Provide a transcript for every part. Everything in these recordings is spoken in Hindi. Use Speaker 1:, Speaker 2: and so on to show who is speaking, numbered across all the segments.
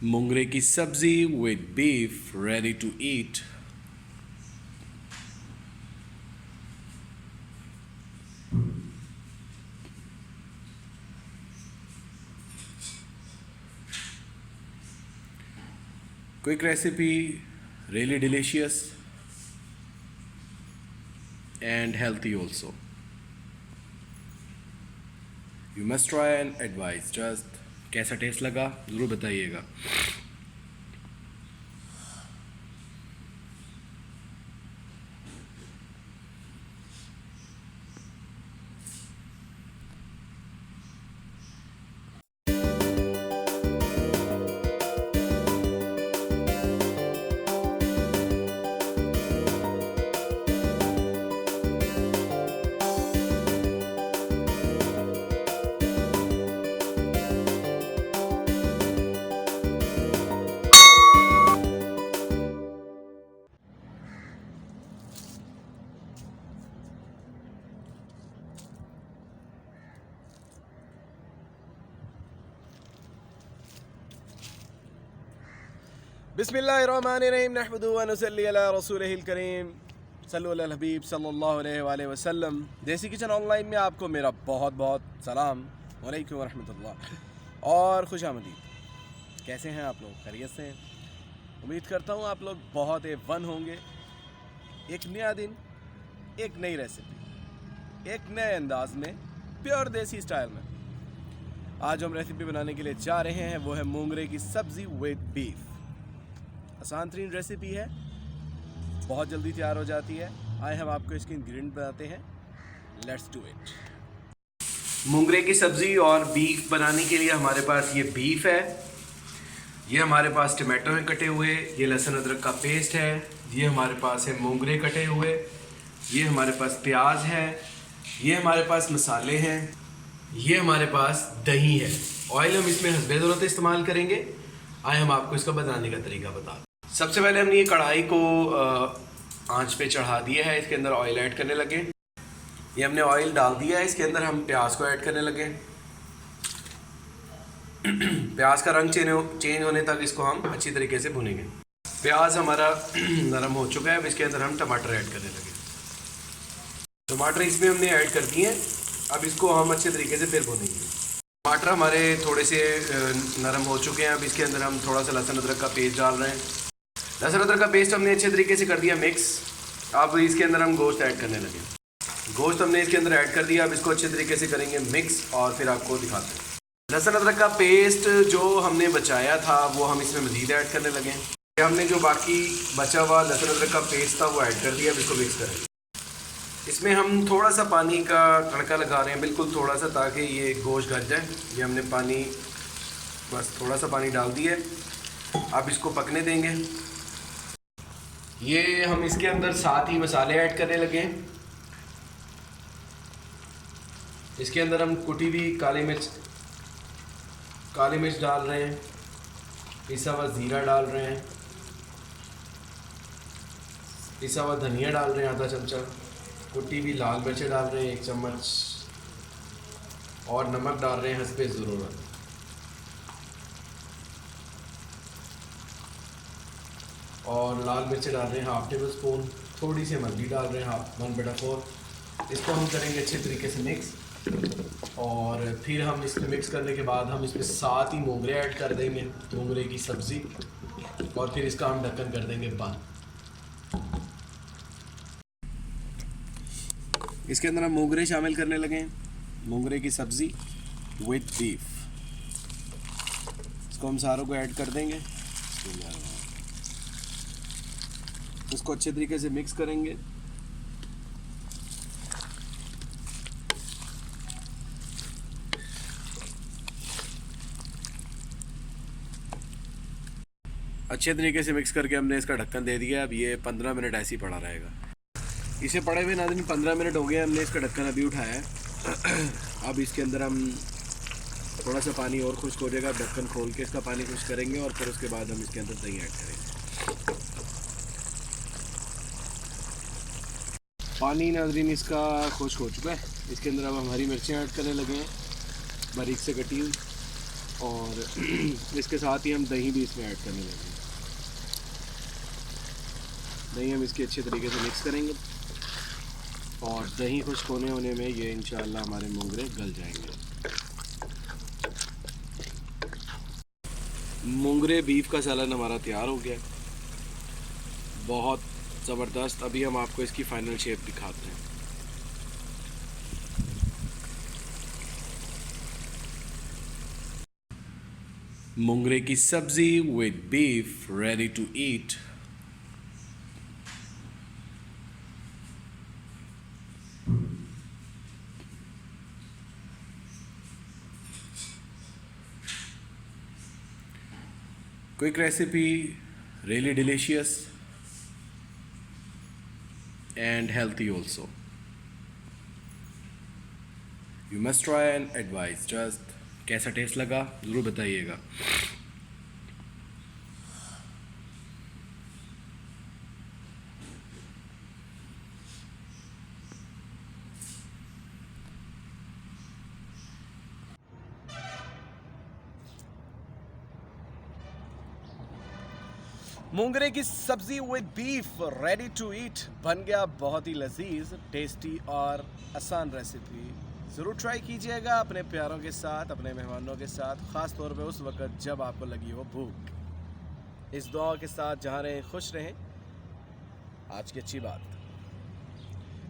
Speaker 1: Mungre ki sabzi with beef ready to eat. Quick recipe, really delicious and healthy also. You must try and advise. Just कैसा टेस्ट लगा ज़रूर बताइएगा. बिस्मिल्लाहिर्रहमानिर्रहीम नहमदुहु व नुसल्ली अला रसूलिहिल करीम सल्लु अलल हबीब सल्लल्लाहु अलैहि वसल्लम। देसी किचन ऑनलाइन में आपको मेरा बहुत बहुत सलाम वालेकुम रहमतुल्लाह और खुशामदीद। कैसे हैं आप लोग? खैरियत से हैं? उम्मीद करता हूँ आप लोग बहुत वन होंगे। एक नया दिन, एक नई रेसिपी, एक नए अंदाज में, प्योर देसी स्टाइल में आज हम रेसिपी बनाने के लिए जा रहे हैं। वो है मोंगरे की सब्ज़ी विद बीफ। आसान तरीन रेसिपी है, बहुत जल्दी तैयार हो जाती है। आए हम आपको इसके इंग्रेडिएंट बताते हैं। Let's do it. मोंगरे की सब्ज़ी और बीफ बनाने के लिए हमारे पास ये बीफ है, ये हमारे पास टमाटो हैं कटे हुए, ये लहसुन अदरक का पेस्ट है, ये हमारे पास है मोंगरे कटे हुए, ये हमारे पास प्याज है, ये हमारे पास मसाले हैं, ये हमारे पास दही है। ऑयल हम इसमें हस्बे ज़रूरत इस्तेमाल करेंगे। आए हम आपको इसका बनाने का तरीका बता। सबसे पहले हमने ये कढ़ाई को आंच पे चढ़ा दिया है। इसके अंदर ऑयल ऐड करने लगे। ये हमने ऑयल डाल दिया है। इसके अंदर हम प्याज को ऐड करने लगे। प्याज का रंग चेंज होने तक इसको हम अच्छी तरीके से भुनेंगे। प्याज हमारा नरम हो चुका है। अब इसके अंदर हम टमाटर ऐड करने लगे। टमाटर इसमें हमने ऐड कर दिए हैं। अब इसको हम अच्छे तरीके से फिर भुनेंगे। टमाटर हमारे थोड़े से नरम हो चुके हैं। अब इसके अंदर हम थोड़ा सा लहसुन अदरक का पेस्ट डाल रहे हैं। लहसुन अदरक का पेस्ट हमने अच्छे तरीके से कर दिया मिक्स। अब इसके अंदर हम गोश्त ऐड करने लगे। गोश्त हमने इसके अंदर ऐड कर दिया। अब इसको अच्छे तरीके से करेंगे मिक्स और फिर आपको दिखाते हैं। लहसुन अदरक का पेस्ट जो हमने बचाया था वो हम इसमें मज़ीद ऐड करने लगे। हमने जो बाकी बचा हुआ लहसुन अदरक का पेस्ट था वो ऐड कर दिया। अब इसको मिक्स करेंगे। इसमें हम थोड़ा सा पानी का तड़का लगा रहे हैं, बिल्कुल थोड़ा सा, ताकि ये गोश्त गल जाए। ये हमने पानी, बस थोड़ा सा पानी डाल दिया। अब इसको पकने देंगे। ये हम इसके अंदर साथ ही मसाले ऐड करने लगे। इसके अंदर हम कुटी हुई काली मिर्च डाल रहे हैं, पिसा हुआ ज़ीरा डाल रहे हैं, पिसा हुआ धनिया डाल रहे हैं आधा चमचा, कुटी हुई लाल मिर्चें डाल रहे हैं 1 चम्मच और नमक डाल रहे हैं हस्बे ज़रूरत। और लाल मिर्चें डाल रहे हैं 1/2 टेबल स्पून, थोड़ी सी हल्दी डाल रहे हैं 1/4। इसको हम करेंगे अच्छे तरीके से मिक्स। और फिर हम इसमें मिक्स करने के बाद हम इसमें साथ ही मोंगरे ऐड कर देंगे, मोंगरे की सब्ज़ी, और फिर इसका हम ढक्कन कर देंगे बंद। इसके अंदर हम मोंगरे शामिल करने लगे। मोंगरे की सब्ज़ी विद बीफ, इसको हम सारों को ऐड कर देंगे। इसको अच्छे तरीके से मिक्स करेंगे। अच्छे तरीके से मिक्स करके हमने इसका ढक्कन दे दिया। अब ये 15 मिनट ऐसे ही पड़ा रहेगा। इसे पड़े हुए नाज़रीन 15 मिनट हो गए। हमने इसका ढक्कन अभी उठाया है। अब इसके अंदर हम थोड़ा सा पानी और खुश्क हो जाएगा। ढक्कन खोल के इसका पानी खुश्क करेंगे और फिर उसके बाद हम इसके अंदर दही ऐड करेंगे। पानी नाज़रीन इसका खुश्क हो चुका है। इसके अंदर अब हम हरी मिर्चें ऐड करने लगे हैं, बारीक से कटी हुई। और इसके साथ ही हम दही भी इसमें ऐड करने लगे। दही हम इसके अच्छे तरीके से मिक्स करेंगे और दही खुश्क होने में ये इंशाल्लाह हमारे मोंगरे गल जाएंगे। मोंगरे बीफ का सालन हमारा तैयार हो गया, बहुत ज़बरदस्त। अभी हम आपको इसकी फ़ाइनल शेप दिखाते हैं। मोंगरे की सब्ज़ी with beef ready to eat. Quick recipe, really delicious and healthy also. You must try and advise. Just कैसा टेस्ट लगा ज़रूर बताइएगा। मोंगरे की सब्ज़ी with beef ready to eat बन गया। बहुत ही लजीज, टेस्टी और आसान रेसिपी। ज़रूर ट्राई कीजिएगा अपने प्यारों के साथ, अपने मेहमानों के साथ, ख़ास तौर पे उस वक़्त जब आपको लगी हो भूख। इस दुआ के साथ जहाँ रहें खुश रहें। आज की अच्छी बात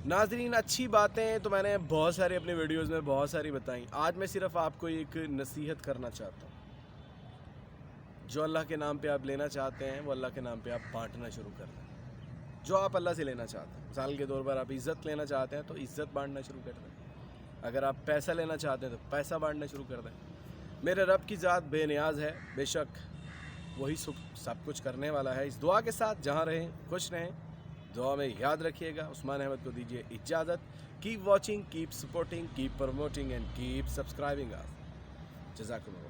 Speaker 1: नाज़रीन, अच्छी बातें तो मैंने बहुत सारी अपने वीडियोज़ में बहुत सारी बताई। आज मैं सिर्फ आपको एक नसीहत करना चाहता हूँ। जो अल्लाह के नाम पे आप लेना चाहते हैं वो अल्लाह के नाम पे आप बांटना शुरू कर दें। जो आप अल्लाह से लेना चाहते हैं, मिसाल के तौर पर आप इज़्ज़त लेना चाहते हैं तो इज़्ज़त बांटना शुरू कर दें। अगर आप पैसा लेना चाहते हैं तो पैसा बांटना शुरू कर दें। मेरे रब की ज़ात बेनियाज है, बेशक वही सब कुछ करने वाला है। इस दुआ के साथ जहाँ रहें खुश रहें। दुआ में याद रखिएगा। उस्मान अहमद को दीजिए इजाज़त। Keep watching, keep supporting, keep promoting and keep subscribing us. जज़ाकुमुल्लाह।